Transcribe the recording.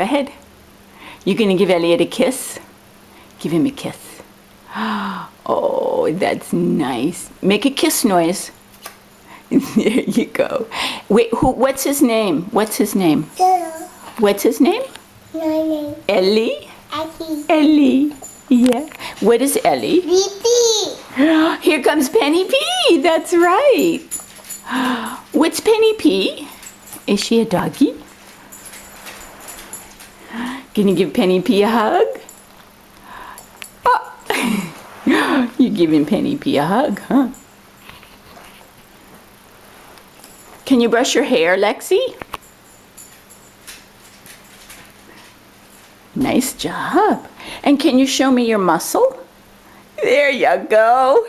Go ahead. You gonna give Elliot a kiss? Give him a kiss. Oh, that's nice. Make a kiss noise. There you go. Wait, what's his name? What's his name? What's his name? My name. Ellie? Ellie. Ellie. Yeah. What is Ellie? Pee. Here comes Penny P. That's right. What's Penny P? Is she a doggy? Can you give Penny P a hug? Oh. You're giving Penny P a hug, huh? Can you brush your hair, Lexi? Nice job. And can you show me your muscle? There you go.